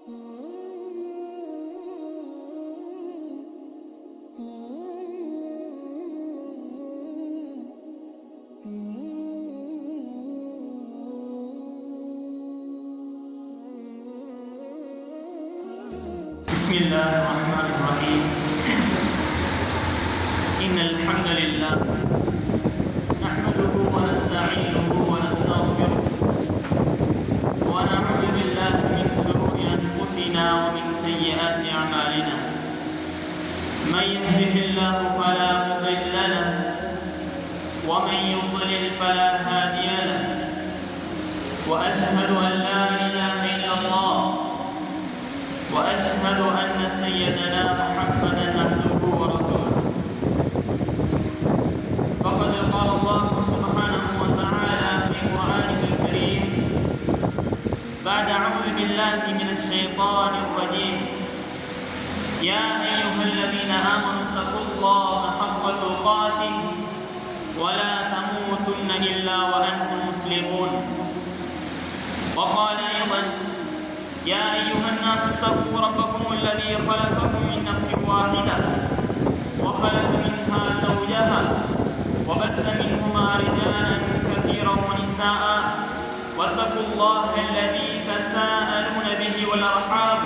بسم الله الرحمن الرحيم إن الحمد لله نحمده ونستعينه ونستغفره ونعوذ بالله من شرور أنفسنا ومن سيئات أعمالنا من يهده الله فلا مضل له ومن يضلل فلا هادي له وأشهد أن لا إله إلا الله وأشهد أن سيدنا محمدًا عبده ورسوله فقد قال الله سبحانه وتعالى في قرآنه الكريم بعد أعوذ بالله من الشيطان الرجيم يا أيها الذين آمنوا اتقوا الله حق تقاته ولا تموتن إلا وأنتم مسلمون وقال أيضا يا أيها الناس اتقوا ربكم الذي خلقكم من نفس واحدة وخلق منها زوجها وبث منهما رجالا كثيرا ونساء واتقوا الله الذي تساءلون به والأرحام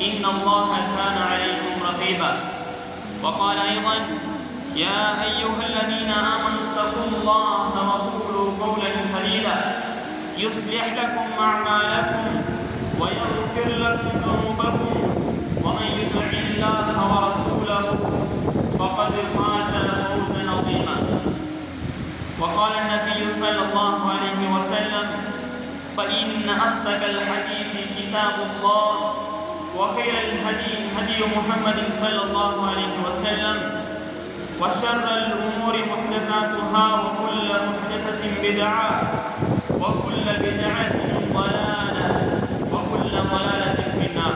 إن الله كان عليكم رقيبا وقال أيضا يا أيها الذين آمنوا اتقوا الله وقولوا قولا سديدا يصلح لكم أعمالكم ويغفر لكم ذنوبكم ومن يطع الله ورسوله فقد فاز فوزا عظيما وقال النبي صلى الله عليه وسلم فإن أصدق الحديث كتاب الله وخير الهدي هدي محمد صلى الله عليه وسلم وشر الأمور محدثاتها وكل محدثة بدعة وكل بدعة ضلالة وكل ضلالة في النار.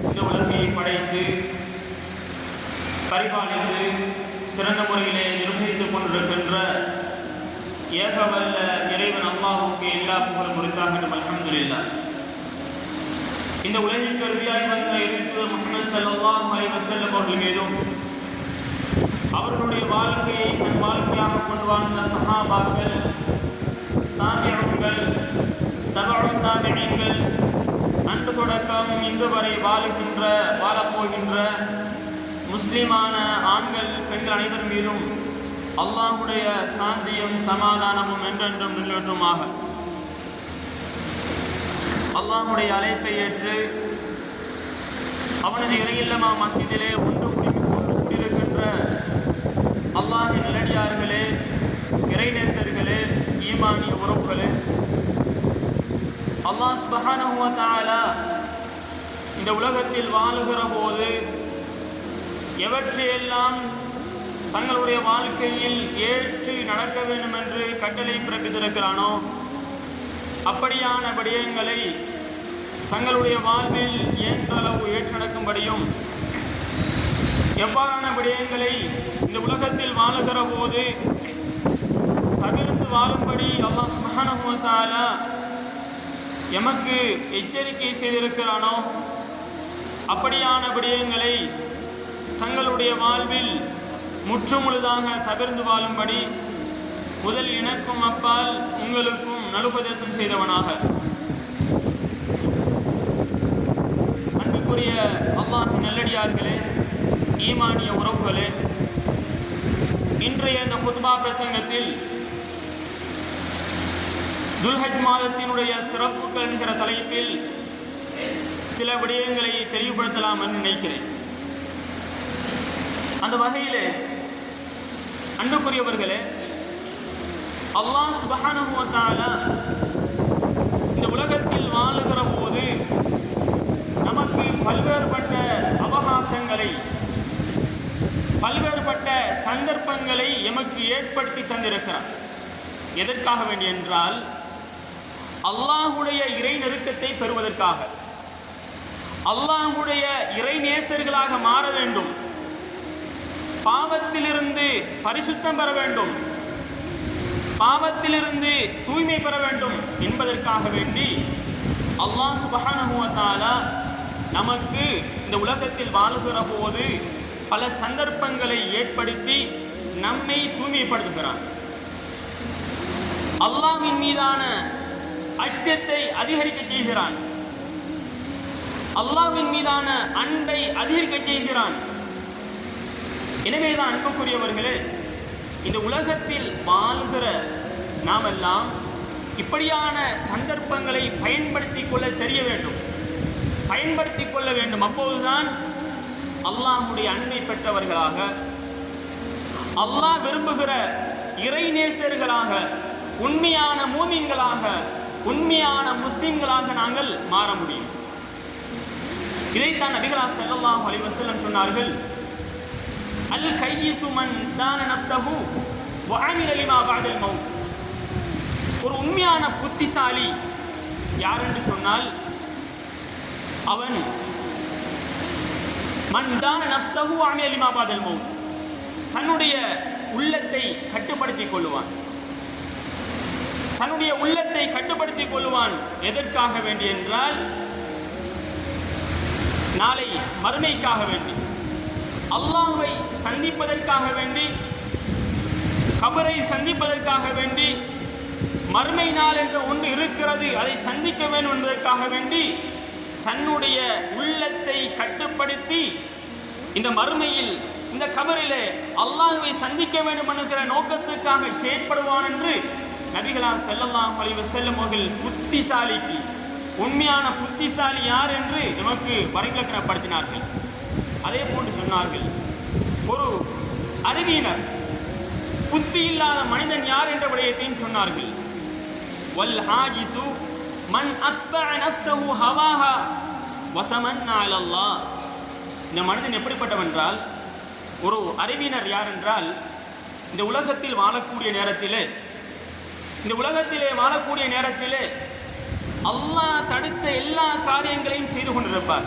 இந்த உலகை படைத்து பரிபாலித்து சிறந்த முறையிலே நிர்வகித்துக் கொண்டிருக்கின்ற ஏகவல்ல இறைவன் அல்லாஹ்வுக்கு எல்லா புகழும் உரித்தாகட்டும். அல்ஹம்துலில்லாஹ். இந்த உலகிற்கு அருவியாய் வந்த இறைத்தூதர் முஹம்மது ஸல்லல்லாஹு அலைஹி வஸல்லம் அவர்கள் மீதும் அவர்களுடைய வாழ்க்கையை தன் வாழ்க்கையாக கொண்டு வாழ்ந்த சஹாபாக்கள், தாபிஊன்கள், தபஉ தாபிஈன்கள், அன்று தொடக்கம் இன்று வரை வாழப்போகின்ற முஸ்லிமான ஆண்கள் பெண்கள் அனைவர் மீதும் அல்லாஹ்வுடைய சாந்தியும் சமாதானமும் என்றென்றும் நிலவட்டுமாக. அல்லாஹ்வுடைய அழைப்பை ஏற்று அவனது இறையில்லமா மஸ்ஜிதிலே ஒன்று கூடியிருக்கின்ற அல்லாஹ்வின் நல்லடியார்களே, இறைநேசர்களே, ஈமானிய உறவுகளே, அல்லாஹ் சுப்ஹானஹு வ தஆலா இந்த உலகத்தில் வாழுகிற போது எவற்றையெல்லாம் தங்களுடைய வாழ்க்கையில் ஏற்று நடக்க வேண்டும் என்று கட்டளை பிறப்பித்திருக்கிறானோ அப்படியான விடயங்களை தங்களுடைய வாழ்வில் இயன்றளவு ஏற்று நடக்கும்படியும், எவ்வாறான விடயங்களை இந்த உலகத்தில் வாழுகிற போது தவிர்த்து வாழும்படி அல்லாஹ் சுப்ஹானஹு வ தஆலா எமக்கு எச்சரிக்கை செய்திருக்கிறானோ அப்படியான விடயங்களை தங்களுடைய வாழ்வில் முற்றுமுழுதாக தவிர்த்து வாழும்படி முதல் எனக்கும் அப்பால் உங்களுக்கும் நலுபதேசம் செய்தவனாக. அன்புக்குரிய அல்லாஹ்வின் நல்லடியார்களே, ஈமானிய உறவுகளே, இன்றைய இந்த குத்பா பிரசங்கத்தில் துல்ஹஜ் மாதத்தினுடைய சிறப்புகள் என்கிற தலைப்பில் சில விடயங்களை தெளிவுபடுத்தலாம் என்று நினைக்கிறேன். அந்த வகையிலே அன்புக்குரியவர்களே, அல்லாஹ் சுப்ஹானஹு வ தஆலா இந்த உலகத்தில் வாழுகிற போது நமக்கு பல்வேறுபட்ட அவகாசங்களை, பல்வேறுபட்ட சந்தர்ப்பங்களை எமக்கு ஏற்படுத்தி தந்திருக்கிறார். எதற்காக வேண்டி என்றால் அல்லாஹ்வுடைய இறை நெருக்கத்தை பெறுவதற்காக, அல்லாஹ்வுடைய இறை நேசர்களாக மாற வேண்டும், பாவத்திலிருந்து பரிசுத்தம் பெற வேண்டும், பாவத்திலிருந்து தூய்மை பெற வேண்டும் என்பதற்காக வேண்டி அல்லாஹ் சுப்ஹானஹு வ தஆலா நமக்கு இந்த உலகத்தில் வாழுகிற போது பல சந்தர்ப்பங்களை ஏற்படுத்தி நம்மை தூய்மைப்படுத்துகிறான். அல்லாஹ்வின் மீதான அச்சத்தை அதிகரிக்க செய்கிறான். அல்லாஹ்வின் மீதான அன்பை அதிகரிக்க செய்கிறான். எனவேதான் அன்புக்குரியவர்களே, இந்த உலகத்தில் வாழுகிற நாமெல்லாம் இப்படியான சந்தர்ப்பங்களை பயன்படுத்திக் கொள்ள தெரிய வேண்டும், பயன்படுத்திக் கொள்ள வேண்டும். அப்போதுதான் அல்லாஹ்வுடைய அன்பை பெற்றவர்களாக, அல்லாஹ் விரும்புகிற இறைநேசர்களாக, உண்மையான மூமின்களாக, உண்மையான முஸ்லிம்களாக நாங்கள் மாற முடியும். இதைத்தான் நபிகளார் ஸல்லல்லாஹு அலைஹி வஸல்லம் சொன்னார்கள், அல் கையிசு மன் தான நஃப்ஸஹு வ அமில லிமா பஅதல் மௌத். ஒரு உண்மையான புத்திசாலி யார் என்று சொன்னால், அவன் மன் தான நஃப்ஸஹு வ அமில லிமா பஅதல் மௌத், தன்னுடைய உள்ளத்தை கட்டுப்படுத்திக் கொள்வான். தன்னுடைய உள்ளத்தை கட்டுப்படுத்திக் கொள்வான். எதற்காக வேண்டி என்றால், நாளை மறுமைக்காக வேண்டி, அல்லாஹ்வை சந்திப்பதற்காக வேண்டி, கபரை சந்திப்பதற்காக வேண்டி, மறுமை நாள் என்ற ஒன்று இருக்கிறது, அதை சந்திக்க வேண்டும் என்பதற்காக வேண்டி தன்னுடைய உள்ளத்தை கட்டுப்படுத்தி இந்த மறுமையில், இந்த கபரிலே அல்லாஹ்வை சந்திக்க வேண்டும் என்கிற நோக்கத்துக்காக செயற்படுவான் என்று நபிகளார் ஸல்லல்லாஹு அலைஹி வஸல்லம் அவர்கள் புத்திசாலிக்கு, உண்மையான புத்திசாலி யார் என்று நமக்கு வரைவிலக்கணப்படுத்தினார்கள். அதே போன்று சொன்னார்கள், ஒரு அறிவியினர் புத்தி இல்லாத மனிதன் யார் என்ற விடயத்தையும் சொன்னார்கள். வல் ஆஜிசு மன் அத்பஅ நஃப்ஸஹு ஹவாஹா வ தமன்னா அலல்லாஹ். இந்த மனிதன் எப்படிப்பட்டவன் என்றால், ஒரு அறிவியினர் யார் என்றால், இந்த உலகத்தில் வாழக்கூடிய நேரத்திலே, இந்த உலகத்திலே வாழக்கூடிய நேரத்திலே அல்லாஹ் தடுத்த எல்லா காரியங்களையும் செய்து கொண்டிருப்பார்.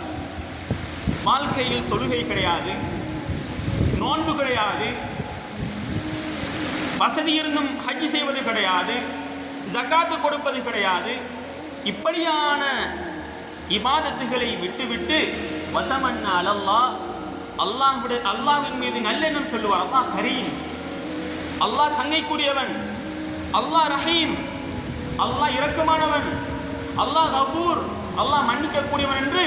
வாழ்க்கையில் தொழுகை கிடையாது, நோன்பு கிடையாது, வசதி இருந்தும் ஹஜ் செய்வது கிடையாது, ஜகாத்து கொடுப்பது கிடையாது. இப்படியான இபாதத்துகளை விட்டுவிட்டு வதமன்னா அலல்லாஹ், அல்லாஹ்வின் மீது நல்லெண்ணம் சொல்லுவார். அல்லாஹ் கரீம், அல்லாஹ் சங்கைக்குரியவன், அல்லாஹ் ரஹீம், அல்லாஹ் இரக்கமானவன், அல்லாஹ் கஃபூர், அல்லாஹ் மன்னிக்கக்கூடியவன் என்று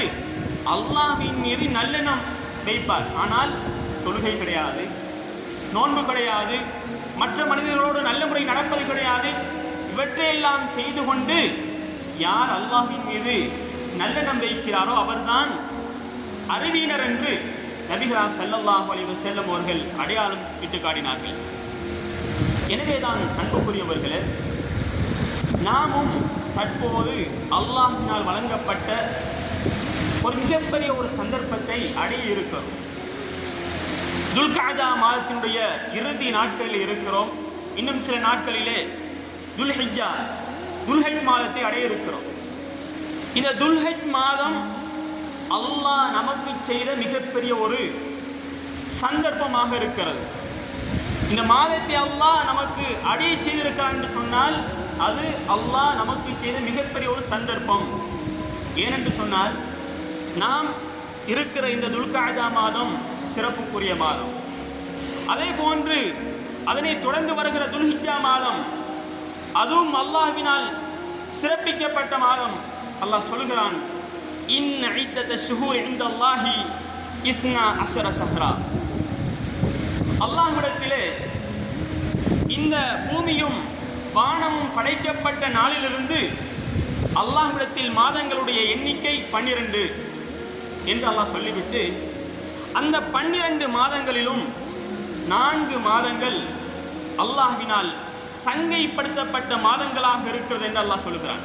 அல்லாஹ்வின் மீது நல்லெண்ணம் வைப்பார். ஆனால் தொழுகை கிடையாது, நோன்பு கிடையாது, மற்ற மனிதர்களோடு நல்ல முறை நடப்பது கிடையாது. இவற்றையெல்லாம் செய்து கொண்டு யார் அல்லாஹ்வின் மீது நல்லெண்ணம் வைக்கிறாரோ அவர்தான் அறிவியினர் என்று நபிகளார் ஸல்லல்லாஹு அலைஹி வஸல்லம் அவர்கள் அடையாளம் இட்டு காட்டினார்கள். எனவேதான் அன்புக்குரியவர்களே, நாமும் தற்போது அல்லாஹ்வினால் வழங்கப்பட்ட ஒரு மிகப்பெரிய ஒரு சந்தர்ப்பத்தை அடைய இருக்கிறோம். துல்கஅதா மாதத்தினுடைய இறுதி நாட்களில் இருக்கிறோம். இன்னும் சில நாட்களிலே துல்ஹஜ் மாதத்தை அடைய இருக்கிறோம். இந்த துல்ஹஜ் மாதம் அல்லாஹ் நமக்கு செய்த மிகப்பெரிய ஒரு சந்தர்ப்பமாக இருக்கிறது. இந்த மாதத்தை அல்லாஹ் நமக்கு அடைய செய்திருக்கிறான் என்று சொன்னால், அது அல்லாஹ் நமக்கு செய்த மிகப்பெரிய ஒரு சந்தர்ப்பம். ஏனென்று சொன்னால், நாம் இருக்கிற இந்த துல்கஅதா மாதம் சிறப்புக்குரிய மாதம். அதே போன்று அதனை தொடர்ந்து வருகிற துல்ஹிஜ்ஜா மாதம், அதுவும் அல்லாஹ்வினால் சிறப்பிக்கப்பட்ட மாதம். அல்லாஹ் சொல்கிறான், இன் இத்தத ஷுஹூர் இன்தல்லாஹி 12 ஷஹ்ரா. அல்லாஹ்விடத்திலே இந்த பூமியும் வானமும் படைக்கப்பட்ட நாளிலிருந்து அல்லாஹ்விடத்தில் மாதங்களுடைய எண்ணிக்கை 12 என்று அல்லாஹ் சொல்லிவிட்டு, அந்த 12 மாதங்களிலும் 4 மாதங்கள் அல்லாஹ்வினால் சங்கைப்படுத்தப்பட்ட மாதங்களாக இருக்கிறது என்று அல்லாஹ் சொல்கிறான்.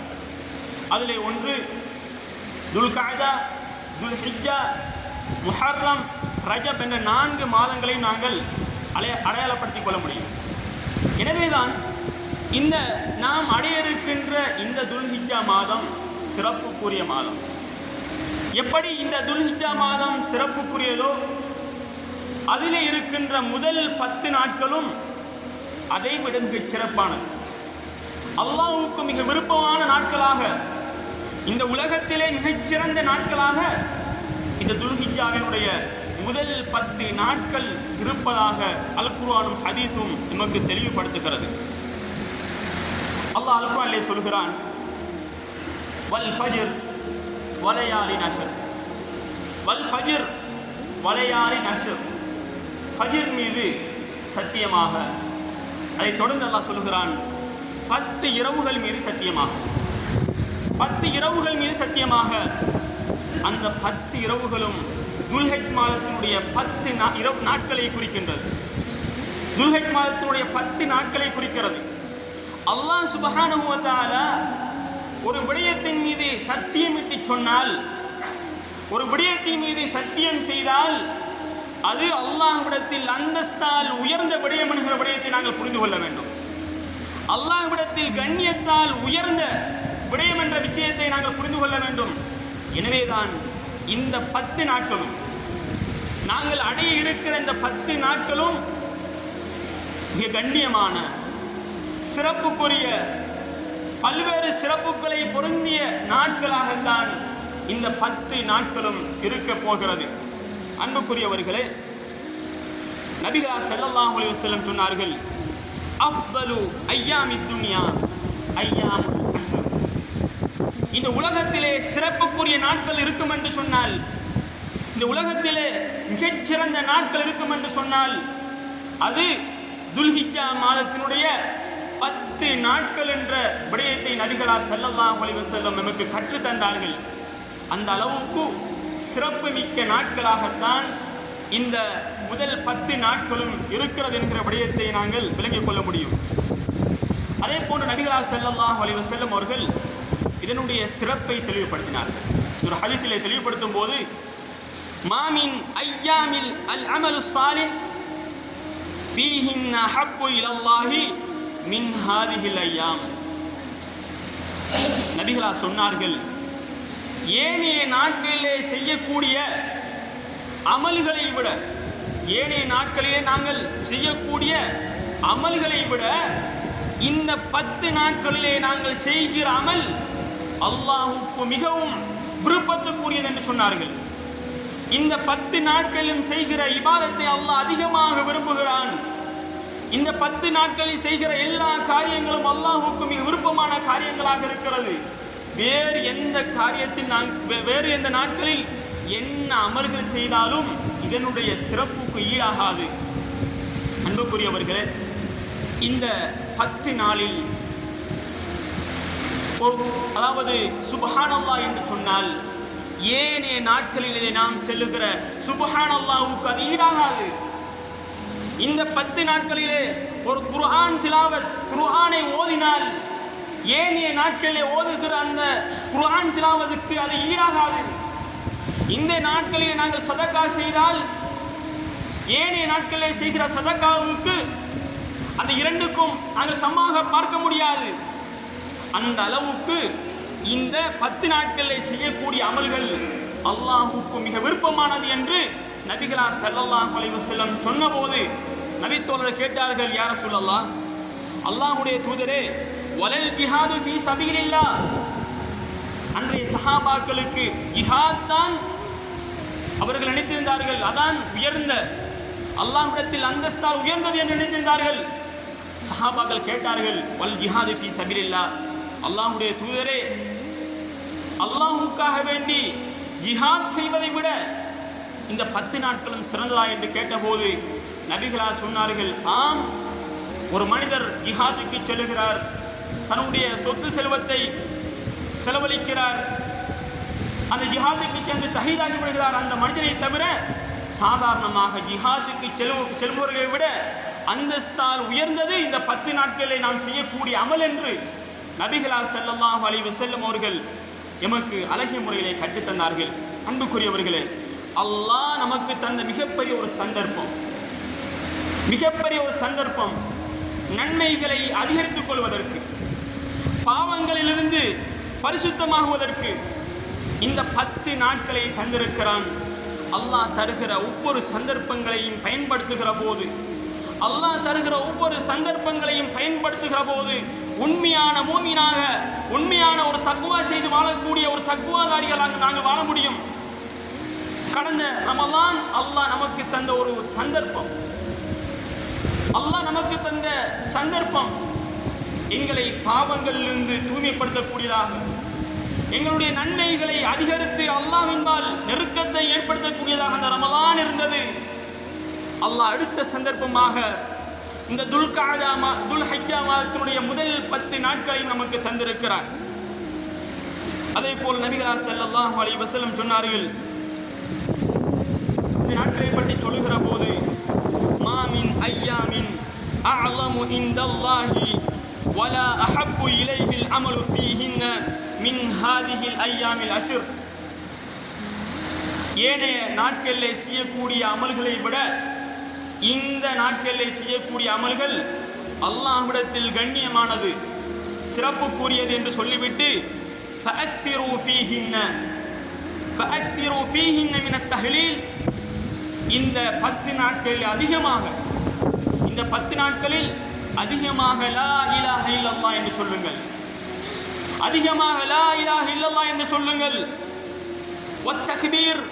அதிலே ஒன்று துல்கஅதா, துல்ஹிஜ்ஜா, முஹர்ரம், ரஜப் என்ற 4 மாதங்களை நாங்கள் அடையாளப்படுத்திக் கொள்ள முடியும். எனவேதான் இந்த நாம் அடைய இருக்கின்ற இந்த துல்ஹிஜ்ஜா மாதம் சிறப்புக்குரிய மாதம். எப்படி இந்த துல்ஹிஜ்ஜா மாதம் சிறப்புக்குரியதோ, அதிலே இருக்கின்ற முதல் 10 நாட்களும் அதை விட மிகச் சிறப்பானது. அல்லாஹ்வுக்கு மிக விருப்பமான நாட்களாக, இந்த உலகத்திலே மிகச்சிறந்த நாட்களாக இந்த துல்ஹிஜ்ஜாவினுடைய முதல் 10 நாட்கள் இருப்பதாக அல் குர்ஆனும் ஹதீஸும் நமக்கு தெளிவுபடுத்துகிறது. அல்லாஹ் அல் குர்ஆனிலே சொல்கிறான், வல் ஃபஜ்ர் வலயாலின் அஷ்ர். வல் ஃபஜ்ர் வலயாலின் அஷ்ர், ஃபஜ்ர் மீது சத்தியமாக. அதை தொடர்ந்து அல்லாஹ் சொல்கிறான், 10 இரவுகள் மீது சத்தியமாக. 10 இரவுகள் மீது சத்தியமாக. அந்த 10 இரவுகளும் துல்ஹஜ் மாதத்தினுடைய 10 நாட்களை குறிக்கின்றது. துல்ஹஜ் மாதத்தினுடைய 10 நாட்களை குறிக்கிறது. அல்லாஹ் சுப்ஹானஹு வ தஆலா ஒரு விடயத்தின் மீது சத்தியமிட்டு சொன்னால், ஒரு விடயத்தின் மீது சத்தியம் செய்தால் அது அல்லாஹ்விடத்தில் அந்தஸ்தால் உயர்ந்த விடயம் என்கிற விடயத்தை நாங்கள் புரிந்து கொள்ள வேண்டும். அல்லாஹ்விடத்தில் கண்ணியத்தால் உயர்ந்த விடயம் என்ற விஷயத்தை நாங்கள் புரிந்து கொள்ள வேண்டும். எனவேதான் இந்த 10 நாட்களும், நாங்கள் அடைய இருக்கிற இந்த 10 நாட்களும் மிக கண்ணியமான, சிறப்புக்குரிய, பல்வேறு சிறப்புகளை பொருந்திய நாட்களாகத்தான் இந்த 10 நாட்களும் இருக்க போகிறது. அன்புக்குரியவர்களே, நபிகள் ஸல்லல்லாஹு அலைஹி வஸல்லம் சொன்னார்கள், அஃதலு ஐயாமித் துன்யா ஐயாமுல் அஷ்ர். இந்த உலகத்திலே சிறப்புக்குரிய நாட்கள் இருக்கும் என்று சொன்னால், இந்த உலகத்திலே மிகச்சிறந்த நாட்கள் இருக்கும் என்று சொன்னால் அது துல்ஹிஜ்ஜா மாதத்தினுடைய 10 நாட்கள் என்ற விடயத்தை நபிகளா ஸல்லல்லாஹு அலைஹி வஸல்லம் நமக்கு கற்றுத் தந்தார்கள். அந்த அளவுக்கு சிறப்பு மிக்க நாட்களாகத்தான் இந்த முதல் 10 நாட்களும் இருக்கிறது என்கிற விடயத்தை நாங்கள் விளங்கிக் கொள்ள முடியும். அதே போன்று நபிகளா ஸல்லல்லாஹு அலைஹி வஸல்லம் அவர்கள் இதனுடைய சிறப்பை தெளிவுபடுத்தினார்கள். ஒரு ஹதீஸிலே தெளிவுபடுத்தும் போது, மாமின் ஐயாமில் அல் அமலு ஸாலிஹ் ஃபீஹின் அஹப்பு இலல்லாஹி மின் ஹாதிஹில் ஐயாம். நபிகளா சொன்னார்கள், ஏனைய நாட்களிலே செய்யக்கூடிய அமல்களை விட, ஏனைய நாட்களிலே நாங்கள் செய்யக்கூடிய அமல்களை விட இந்த 10 நாட்களிலே நாங்கள் செய்கிற அமல் அல்லாஹ்வுக்கு மிகவும் விருப்பத்துக்குரியது என்று சொன்னார்கள். இந்த 10 நாட்களிலும் செய்கிற இபாதத்தை அல்லாஹ் அதிகமாக விரும்புகிறான். இந்த 10 நாட்களில் செய்கிற எல்லா காரியங்களும் அல்லாஹ்வுக்கு மிக விருப்பமான காரியங்களாக இருக்கிறது. வேறு எந்த காரியத்தில் வேறு எந்த நாட்களில் என்ன அமல்கள் செய்தாலும் இதனுடைய சிறப்புக்கு ஈடாகாது. அன்புக்குரியவர்களே, இந்த 10 நாளில், அதாவது சுப்ஹானல்லாஹ் என்று சொன்னால் ஏனைய நாட்களிலே நாம் செல்லுகிற சுப்ஹானல்லாஹ்வுக்கு அது ஈடாகாது. இந்த 10 நாட்களிலே ஒரு குர்ஆன் திலாவத், குர்ஆனை ஓதினால் ஏனைய நாட்களிலே ஓதுகிற அந்த குர்ஆன் திலாவத்துக்கு அது ஈடாகாது. இந்த நாட்களிலே நாங்கள் சதகா செய்தால் ஏனைய நாட்களிலே செய்கிற சதகாவுக்கு அந்த இரண்டுக்கும் நாங்கள் சமமாக பார்க்க முடியாது. அந்த அளவுக்கு இந்த 10 நாட்களில் செய்யக்கூடிய அமல்கள் அல்லாஹ்வுக்கு மிக விருப்பமானது என்று நபிகளா ஸல்லல்லாஹு அலைஹி வஸல்லம் சொன்னபோது நபித்தோழர்கள் கேட்டார்கள், யா ரசூலல்லாஹ், அல்லாஹ்வுடைய தூதரே, வலல் ஜிஹாது ஃபீ சபீலில்லாஹ். அன்றைய சஹாபாக்களுக்கு ஜிஹாத் தான் அவர்கள் நினைத்திருந்தார்கள், அதான் உயர்ந்த, அல்லாஹ்விடத்தில் அந்தஸ்தால் உயர்ந்தது என்று நினைத்திருந்தார்கள். சஹாபாக்கள் கேட்டார்கள், வல் ஜிஹாது ஃபீ சபீலில்லாஹ், அல்லாஹ்வுடைய தூதரே, அல்லாஹ்வுக்காக வேண்டி ஜிஹாத் செய்வதை விட இந்த 10 நாட்களும் சிறந்ததா என்று கேட்டபோது நபிகளா சொன்னார்கள், ஆம், ஒரு மனிதர் ஜிஹாதுக்கு செல்லுகிறார், தன்னுடைய சொத்து செல்வத்தை செலவழிக்கிறார், அந்த ஜிஹாதுக்கு சென்று ஷஹீதாகி விடுகிறார். அந்த மனிதனை தவிர சாதாரணமாக ஜிஹாதுக்கு செல்பவர்களை விட அந்தஸ்தால் உயர்ந்தது இந்த 10 நாட்களில் நாம் செய்யக்கூடிய அமல் என்று நபிகளா ஸல்லல்லாஹு அலைஹி வஸல்லம் அவர்கள் எமக்கு அழகிய முறையிலே கற்றுத்தந்தார்கள். அன்புக்குரியவர்களே, அல்லாஹ் நமக்கு தந்த மிகப்பெரிய ஒரு சந்தர்ப்பம், மிகப்பெரிய ஒரு சந்தர்ப்பம், நன்மைகளை அதிகரித்துக் கொள்வதற்கு, பாவங்களிலிருந்து பரிசுத்தமாகுவதற்கு இந்த 10 நாட்களை தந்திருக்கிறான். அல்லாஹ் தருகிற ஒவ்வொரு சந்தர்ப்பங்களையும் பயன்படுத்துகிற போது, அல்லாஹ் தருகிற ஒவ்வொரு சந்தர்ப்பங்களையும் பயன்படுத்துகிற போது உண்மையான மூமினாக, உண்மையான ஒரு தக்வா செய்து வாழக்கூடிய ஒரு தக்வாதாரிகளாக நாங்கள் வாழ முடியும். கடந்த ரமலான் அல்லாஹ் நமக்கு தந்த ஒரு சந்தர்ப்பம், அல்லாஹ் நமக்கு தந்த சந்தர்ப்பம் எங்களை பாவங்களிலிருந்து தூய்மைப்படுத்தக்கூடியதாக, எங்களுடைய நன்மைகளை அதிகரித்து அல்லாஹ்வின்பால் நெருக்கத்தை ஏற்படுத்தக்கூடியதாக அந்த ரமலான் இருந்தது. அல்லாஹ் அடுத்த சந்தர்ப்பமாக இந்த துல்ஹஜ்ஜா மாதத்தினுடைய முதல் 10 நாட்களையும் நமக்கு தந்திருக்கிறார். அதே போல் நபிகளார் ஸல்லல்லாஹு அலைஹி வஸல்லம் சொன்னார்கள், இந்த நாட்களை பற்றி சொல்லுகிற போது, மாமின் ஐயாமின் அஅலமு இன்தல்லாஹி வலா அஹப்பு இலைஹில் அமலு ஃபீஹின்ன மின் ஹாதிஹில் ஐயாமில் அஷ்ர். ஏனைய நாட்களிலே செய்யக்கூடிய அமல்களை விட இந்த நாட்களிலே செய்யக்கூடிய அமல்கள் அல்லாஹ்விடத்தில் கண்ணியமானது, சிறப்புக்குரியது என்று சொல்லிவிட்டு ஃபஅக்திரு ஃபீஹின்ன மின தஹ்லீல், இந்த 10 நாட்களில் அதிகமாக, இந்த 10 நாட்களில் அதிகமாக லா இலாஹ இல்லல்லாஹ் என்று சொல்லுங்கள், அதிகமாக லா இலாஹ இல்லல்லாஹ் என்று சொல்லுங்கள். வத்தக்பீர்,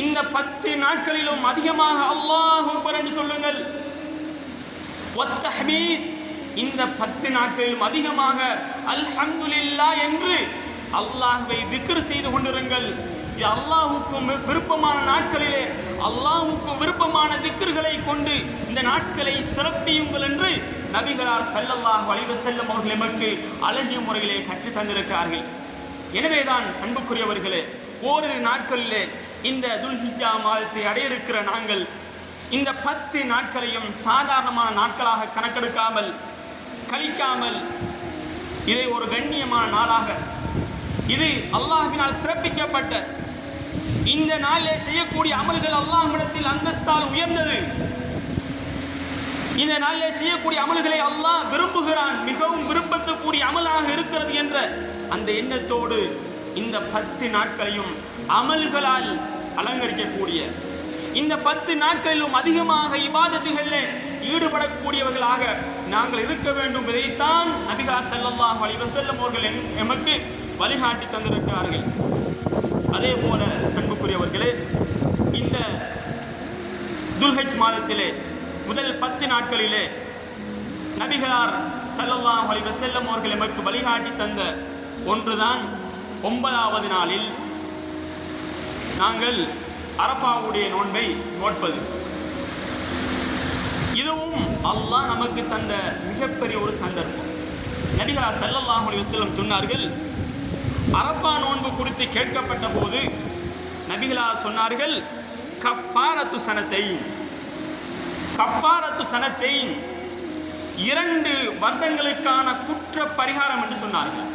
இந்த 10 நாட்களிலும் அதிகமாக அல்லாஹு அக்பர் என்று சொல்லுங்கள். வத்தஹ்மீத், இந்த 10 நாட்களிலும் அதிகமாக அல்ஹம்துலில்லாஹ் என்று அல்லாஹ்வை திக்ர் செய்து கொண்டிருங்கள். இது அல்லாஹ்வுக்கு விருப்பமான நாட்களிலே அல்லாஹ்வுக்கு விருப்பமான திக்ர்களை கொண்டு இந்த நாட்களை சிறப்பியுங்கள் என்று நபிகளார் ஸல்லல்லாஹு அலைஹி வஸல்லம் அவர்கள் நமக்கு அழகிய முறையிலே கற்றுத் தந்திருக்கிறார்கள். எனவேதான் அன்புக்குரியவர்களே, ஓரிரு நாட்களிலே இந்த துல்ஹிஜ்ஜா மாதத்தை அடைய இருக்கிற நாங்கள் இந்த 10 நாட்களையும் சாதாரணமான நாட்களாக கணக்கெடுக்காமல், கழிக்காமல், இதை ஒரு கண்ணியமான நாளாக, இது அல்லாஹ்வினால் சிறப்பிக்கப்பட்ட இந்த நாளிலே செய்யக்கூடிய அமல்கள் அல்லாஹ்விடத்தில் அந்தஸ்தால் உயர்ந்தது. இந்த நாளிலே செய்யக்கூடிய அமல்களை அல்லாஹ் விரும்புகிறான், மிகவும் விரும்பத்துக்குரிய அமலாக இருக்கிறது என்ற அந்த எண்ணத்தோடு இந்த 10 நாட்களையும் அமல்களால் அலங்கரிக்கக்கூடிய, இந்த 10 நாட்களிலும் அதிகமாக இபாதத்துகளில் ஈடுபடக்கூடியவர்களாக நாங்கள் இருக்க வேண்டும். இதைத்தான் நபிகளார் ஸல்லல்லாஹு அலைஹி வஸல்லம் அவர்கள் எமக்கு வழிகாட்டி தந்திருக்கிறார்கள். அதே போல அன்புக்குரியவர்களே, இந்த துல்ஹஜ் மாதத்திலே முதல் 10 நாட்களிலே நபிகளார் ஸல்லல்லாஹு அலைஹி வஸல்லம் அவர்கள் எமக்கு வழிகாட்டி தந்த ஒன்றுதான் 9வது நாளில் நாங்கள் அரஃபாவுடைய நோன்பை நோட்பது. இதுவும் அல்லாஹ் நமக்கு தந்த மிகப்பெரிய ஒரு சந்தர்ப்பம். நபிகளார் ஸல்லல்லாஹு அலைஹி வஸல்லம் சொன்னார்கள், அரஃபா நோன்பு குறித்து கேட்கப்பட்ட போது நபிகளார் சொன்னார்கள், கஃபாரத்து சனத்தைன், கஃபாரத்து சனத்தைன், 2 வருடங்களுக்கான குற்ற பரிகாரம் என்று சொன்னார்கள்.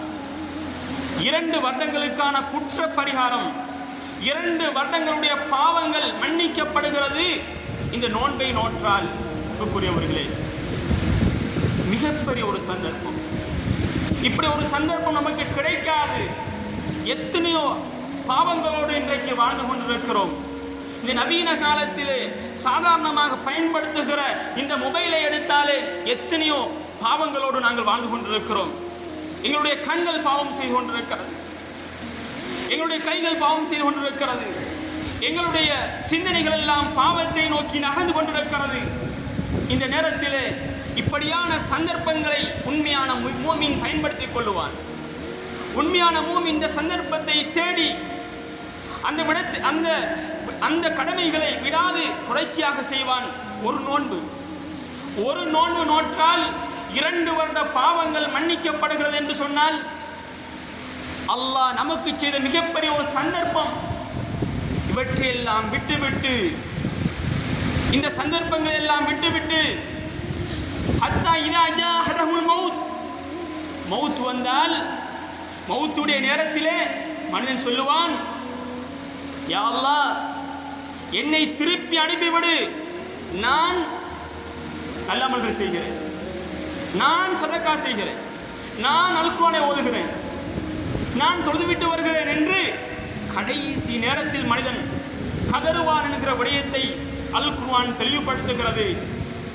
2 வருடங்களுக்கான குற்ற பரிகாரம், 2 வருடங்களுடைய பாவங்கள் மன்னிக்கப்படுகிறது இந்த நோன்பை நோற்றால். அன்புக்குரியவர்களே, மிகப்பெரிய ஒரு சந்தர்ப்பம். இப்படி ஒரு சந்தர்ப்பம் நமக்கு கிடைக்காது. எத்தனையோ பாவங்களோடு இன்றைக்கு வாழ்ந்து கொண்டிருக்கிறோம். இந்த நவீன காலத்திலே சாதாரணமாக பயன்படுத்துகிற இந்த மொபைலை எடுத்தாலே எத்தனையோ பாவங்களோடு நாங்கள் வாழ்ந்து கொண்டிருக்கிறோம். எங்களுடைய கண்கள் பாவம் செய்து கொண்டிருக்கிறது, எங்களுடைய கைகள் பாவம் செய்து கொண்டிருக்கிறது, எங்களுடைய சிந்தனைகள் எல்லாம் பாவத்தை நோக்கி நகர்ந்து கொண்டிருக்கிறது. இந்த நேரத்திலே இப்படியான சந்தர்ப்பங்களை உண்மையான மூமின் பயன்படுத்திக் கொள்ளுவான். உண்மையான மூமின் இந்த சந்தர்ப்பத்தை தேடி அந்த கடமைகளை விடாது தொடர்ச்சியாக செய்வான். ஒரு நோன்பு நோற்றால் 2 வருட பாவங்கள் மன்னிக்கப்படுகிறது என்று சொன்னால் அல்லாஹ் நமக்கு செய்த மிகப்பெரிய ஒரு சந்தர்ப்பம். இவற்றையெல்லாம் விட்டுவிட்டு, இந்த சந்தர்ப்பங்களை எல்லாம் விட்டுவிட்டு, ஹத்தா இதா ஜாஅஹுல் மௌத் வந்தால், மௌத்துடைய நேரத்திலே மனிதன் சொல்லுவான், யா அல்லாஹ், என்னை திருப்பி அனுப்பிவிடு, நான் நல்ல அமல்கள் செய்கிறேன், நான் சதக்கா செய்கிறேன், நான் அல்குர்ஆனை ஓதுகிறேன், நான் தொழுதுவிட்டு வருகிறேன் என்று கடைசி நேரத்தில் மனிதன் கதறுவான் என்கிற விடயத்தை அல் குர்ஆன் தெளிவுபடுத்துகிறது.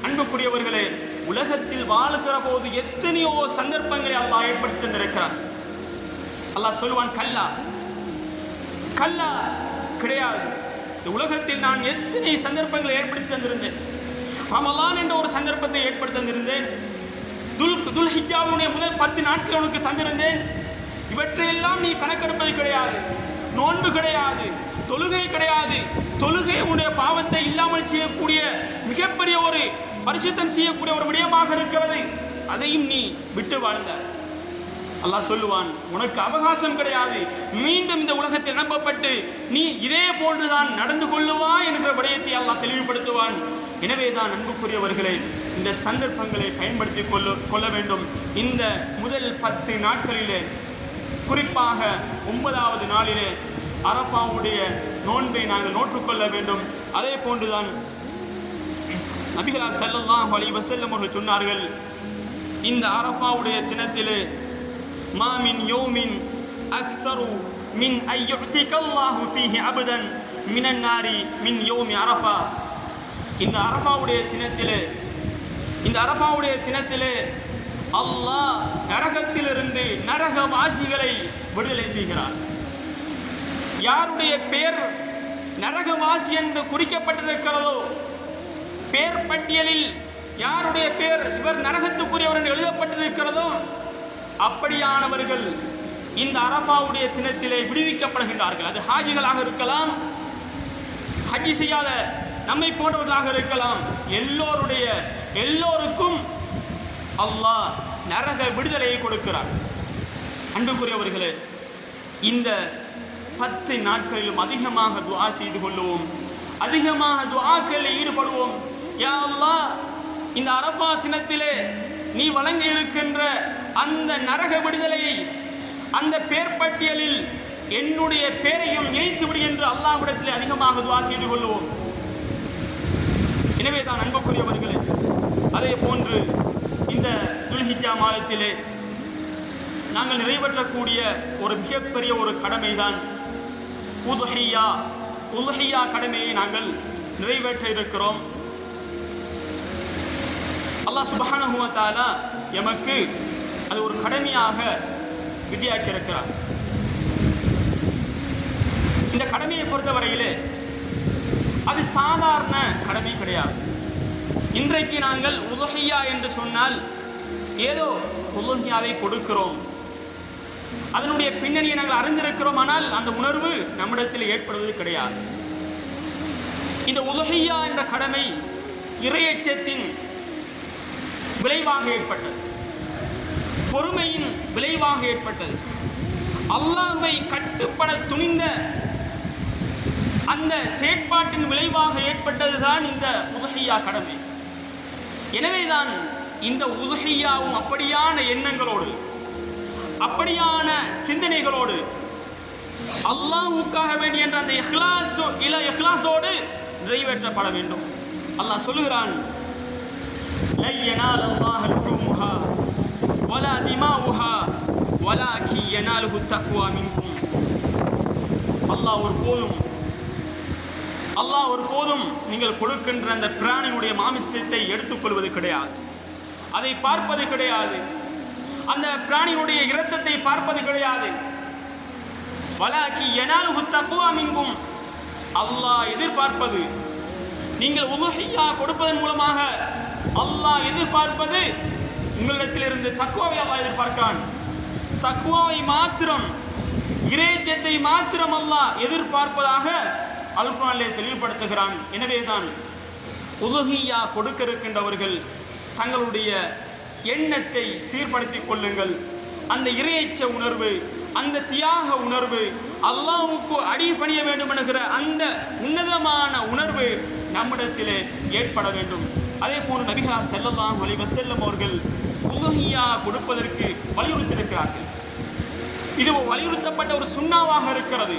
அன்புக்குரியவர்களே, உலகத்தில் வாழுகிற போது எத்தனையோ சந்தர்ப்பங்களை அல்லாஹ் ஏற்படுத்தி தந்திருக்கிறான். அல்லாஹ் சொல்லுவான், கல்லா கல்லா கிடையாது. இந்த உலகத்தில் நான் எத்தனை சந்தர்ப்பங்களை ஏற்படுத்தி தந்திருந்தேன். ரமலான் என்ற ஒரு சந்தர்ப்பத்தை ஏற்படுத்தி தந்திருந்தேன். துல்ஹிஜ்ஜாவுடைய முதல் 10 நாட்கள் உனக்கு தந்திருந்தேன். இவற்றையெல்லாம் நீ கணக்கெடுப்பது கிடையாது. நோன்பு கிடையாது, தொழுகை கிடையாது. தொழுகை உன்னுடைய பாவத்தை இல்லாமல் செய்யக்கூடிய மிகப்பெரிய ஒரு பரிசுத்தம் செய்யக்கூடிய ஒரு விடயமாக இருக்கிறது. அதையும் நீ விட்டு வாழ்ந்த. அல்லாஹ் சொல்லுவான், உனக்கு அவகாசம் கிடையாது. மீண்டும் இந்த உலகத்தில் அனுப்பப்பட்டு நீ இதே போன்றுதான் நடந்து கொள்ளுவாய் என்கிற விடயத்தை அல்லாஹ் தெளிவுபடுத்துவான். எனவேதான் அன்புக்குரியவர்களே, இந்த சந்தர்ப்பங்களை பயன்படுத்தி கொள்ள வேண்டும். இந்த முதல் 10 நாட்களிலே, குறிப்பாக 9வது நாளிலே அரஃபாவுடைய நோன்பை நாங்கள் நோற்றுக்கொள்ள வேண்டும். அதே போன்றுதான் நபிகளார் ஸல்லல்லாஹு அலைஹி வஸல்லம் அவர்கள் சொன்னார்கள், இந்த அரஃபாவுடைய தினத்திலே மா மின் யௌமின் அக்ஸரு மின் அய்யுதிகல்லாஹு ஃபீஹி அபதன் மினன் நாரி மின் யௌமி அரஃபா. இந்த அரஃபாவுடைய தினத்திலே அல்லாஹ் நரகத்திலிருந்து நரகவாசிகளை விடுதலை செய்கிறார். யாருடைய பேர் நரகவாசி என்று குறிக்கப்பட்டிருக்கிறதோ, பேர் பட்டியலில் யாருடைய பேர் இவர் நரகத்துக்குரியவர் என்று எழுதப்பட்டிருக்கிறதோ, அப்படியானவர்கள் இந்த அரஃபாவுடைய தினத்திலே விடுவிக்கப்படுகின்றார்கள். அது ஹாஜிகளாக இருக்கலாம், ஹஜ்ஜி செய்யாத நம்மை போன்றவர்களாக இருக்கலாம். எல்லோருக்கும் அல்லாஹ் நரக விடுதலையை கொடுக்கிறார். அன்புக்குரியவர்களே, இந்த 10 நாட்களிலும் அதிகமாக துஆ செய்து கொள்வோம், அதிகமாக துஆக்களில் ஈடுபடுவோம். யா அல்லாஹ், இந்த அரஃபா தினத்திலே நீ வழங்க இருக்கின்ற அந்த நரக விடுதலையை, அந்த பேர் பட்டியலில் என்னுடைய பேரையும் இணைத்து விடு என்று அல்லாஹ்விடத்திலே அதிகமாக துஆ செய்து கொள்வோம். எனவே தான் அன்புக்குரியவர்களே, அதே போன்று இந்த துல்ஹிஜ்ஜா மாதத்திலே நாங்கள் நிறைவேற்றக்கூடிய ஒரு மிகப்பெரிய ஒரு கடமை தான் உதுஹியா கடமையை நாங்கள் நிறைவேற்ற இருக்கிறோம். அல்லாஹ் சுப்ஹானஹு வ தஆலா எமக்கு அது ஒரு கடமையாக விதியாக்கி இருக்கிறார். இந்த கடமையை பொறுத்தவரையிலே அது சாதாரண கடமை கிடையாது. இன்றைக்கு நாங்கள் உதுஹியா என்று சொன்னால் ஏதோ உதுஹியாவை கொடுக்கிறோம், அதனுடைய பின்னணியை நாங்கள் அறிந்திருக்கிறோம், ஆனால் அந்த உணர்வு நம்மிடத்தில் ஏற்படுவது கிடையாது. இந்த உதுஹியா என்ற கடமை இறையச்சத்தின் விளைவாக ஏற்பட்டது, பொறுமையின் விளைவாக ஏற்பட்டது, அல்லாஹ்வை கட்டுப்பட துணிந்த அந்த செயற்பாட்டின் விளைவாக ஏற்பட்டதுதான் இந்த உதுஹியா கடமை. எனவேதான் இந்த உதுஹியாவும் அப்படியான எண்ணங்களோடு, அப்படியான சிந்தனைகளோடு, அல்லாஹ்வுக்காக வேண்டிய என்ற அந்த இஹ்லாஸோடு நிறைவேற்றப்பட வேண்டும். அல்லாஹ் சொல்லுகிறான், லை யனாலல்லாஹு லுஹூமுஹா வலா திமாஉஹா வலாக்கி யனாலுஹு தக்வா மின்கும். அல்லாஹ் ஒருபோதும் நீங்கள் கொடுக்கின்ற அந்த பிராணியினுடைய மாமிசத்தை எடுத்துக்கொள்வது கிடையாது, அதை பார்ப்பது கிடையாது, அந்த பிராணியினுடைய இரத்தத்தை பார்ப்பது கிடையாது. வலாக்கி யனாலுஹு தக்வா மின்கும். அல்லாஹ் எதிர்பார்ப்பது, நீங்கள் உதுஹியா கொடுப்பதன் மூலமாக அல்லாஹ் எதிர்பார்ப்பது உங்களிடத்திலிருந்து தக்வாவை அல்லாஹ் எதிர்பார்க்கிறான். தக்வாவை மாத்திரம், இறையச்சத்தை மாத்திரம் அல்லாஹ் எதிர்பார்ப்பதாக அல் குர்ஆனிலே தெளிவுபடுத்துகிறான். எனவேதான் உதுஹியா கொடுக்க இருக்கின்றவர்கள் தங்களுடைய எண்ணத்தை சீர்படுத்திக் கொள்ளுங்கள். அந்த இறையச்ச உணர்வு, அந்த தியாக உணர்வு, அல்லாஹ்வுக்கு அடிபணிய வேண்டும் என்கிற அந்த உன்னதமான உணர்வு நம்மிடத்திலே ஏற்பட வேண்டும். அதே போன்று நபிகளார் ஸல்லல்லாஹு அலைஹி வஸல்லம் அவர்கள் உதுஹியா கொடுப்பதற்கு வலியுறுத்தியிருக்கிறார்கள். இது வலியுறுத்தப்பட்ட ஒரு சுன்னாவாக இருக்கிறது.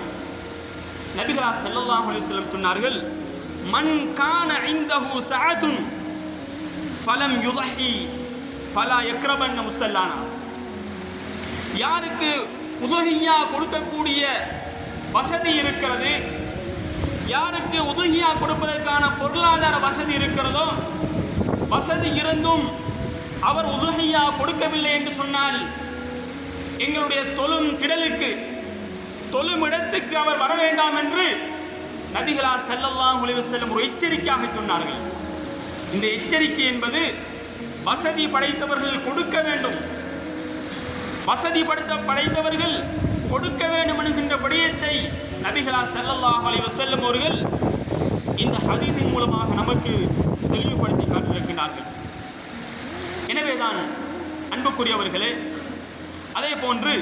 நபிகளார் ஸல்லல்லாஹு அலைஹி வஸல்லம் சொன்னார்கள், மன் கான இந்தஹு சஅத்துன் ஃபலம் யுதஹி ஃபலா யக்ரபன்ன முஸல்லானா. யாருக்கு உதுஹியா கொடுக்கக்கூடிய வசதி இருக்கிறது, யாருக்கு உதுஹியா கொடுப்பதற்கான பொருளாதார வசதி இருக்கிறதோ, வசதி இருந்தும் அவர் உதுஹியா கொடுக்கவில்லை என்று சொன்னால் எங்களுடைய தொழும் திடலுக்கு தொழும் இடத்துக்கு அவர் வர வேண்டாம் என்று நபிகளா ஸல்லல்லாஹு அலைஹி வஸல்லம் ஒரு எச்சரிக்கையாக சொன்னார்கள். இந்த எச்சரிக்கை என்பது வசதி படைத்தவர்கள் கொடுக்க வேண்டும், வசதி படைத்தவர்கள் கொடுக்க வேண்டும் என்கின்ற விடயத்தை நபிகளா ஸல்லல்லாஹு அலைஹி வஸல்லம் அவர்கள் இந்த ஹதீஸின் மூலமாக நமக்கு தெளிவுபடுத்தி காட்டியிருக்கிறார்கள். எனவேதான் அன்புக்குரியவர்களே, அதே போன்று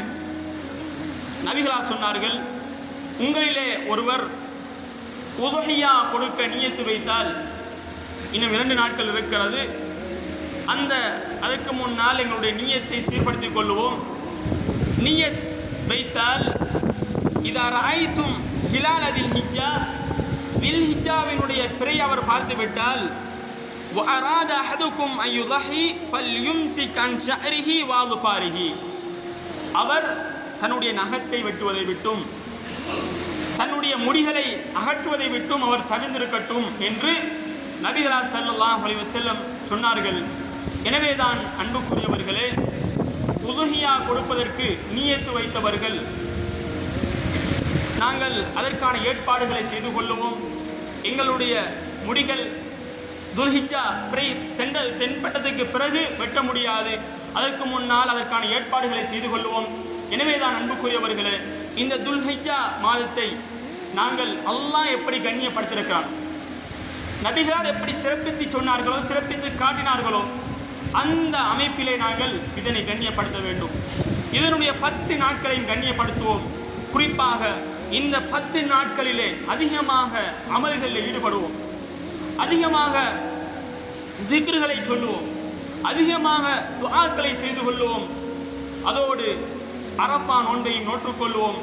நபிகளா சொன்னார்கள், உங்களிலே ஒருவர் உதுஹியா கொடுக்க நியத்து வைத்தால் இன்னும் 2 நாட்கள் இருக்கிறது, அதுக்கு முன்னால் எங்களுடைய நியத்தை சீர்படுத்திக் கொள்வோம். நியத் வைத்தால் இதா ரஅய்தும் ஹிலால தில்ஹிஜ்ஜா, தில்ஹிஜ்ஜாவினுடைய பிறை அவர் பார்த்துவிட்டால் வஅராத அஹதுக்கும் அன் யுضஹி ஃபல்யும்சிக் அன் ஷஅரிஹி வஅظஃபாரிஹி, அவர் தன்னுடைய நகத்தை வெட்டுவதை விட்டும் தன்னுடைய முடிகளை அகற்றுவதை விட்டும் அவர் தவிர்ந்திருக்கட்டும் என்று நபிகளா ஸல்லல்லாஹு அலைஹி வஸல்லம் சொன்னார்கள். எனவேதான் அன்புக்குரியவர்களே, உதுஹியா கொடுப்பதற்கு நியத்து வைத்தவர்கள் நாங்கள் அதற்கான ஏற்பாடுகளை செய்து கொள்ளுவோம். எங்களுடைய முடிகள் துல்ஹிஜ்ஜா பிறை தென்பட்டதுக்கு பிறகு வெட்ட முடியாது, அதற்கு முன்னால் அதற்கான ஏற்பாடுகளை செய்து கொள்வோம். எனவேதான் அன்புக்குரியவர்களே, இந்த துல்ஹிஜ்ஜா மாதத்தை நாங்கள் அல்லாஹ் எப்படி கண்ணியப்படுத்தியிருக்கிறான், நபிகளால் எப்படி சிறப்பித்து சொன்னார்களோ சிறப்பித்து காட்டினார்களோ அந்த அமைப்பிலே நாங்கள் இதனை கண்ணியப்படுத்த வேண்டும். இதனுடைய 10 நாட்களையும் கண்ணியப்படுத்துவோம். குறிப்பாக இந்த 10 நாட்களிலே அதிகமாக அமல்களில் ஈடுபடுவோம், அதிகமாக திக்ருகளை சொல்லுவோம், அதிகமாக துஆக்களை செய்து கொள்வோம். அதோடு அரஃபா நோன்பையும் நோற்றுக்கொள்வோம்.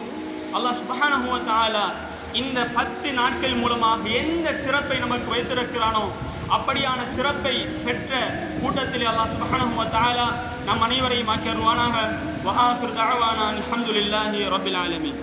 அல்லாஹ் சுப்ஹானஹு வ தஆலா இந்த 10 நாட்கள் மூலமாக எந்த சிறப்பை நமக்கு வைத்திருக்கிறானோ அப்படியான சிறப்பை பெற்ற கூட்டத்தில் அல்லாஹ் சுப்ஹானஹு வ தஆலா நம் அனைவரையும் ஆக்கி அருள்வானாக. வ ஆகிரு தஅவானா அல்ஹம்துலில்லாஹி ரப்பில் ஆலமீன்.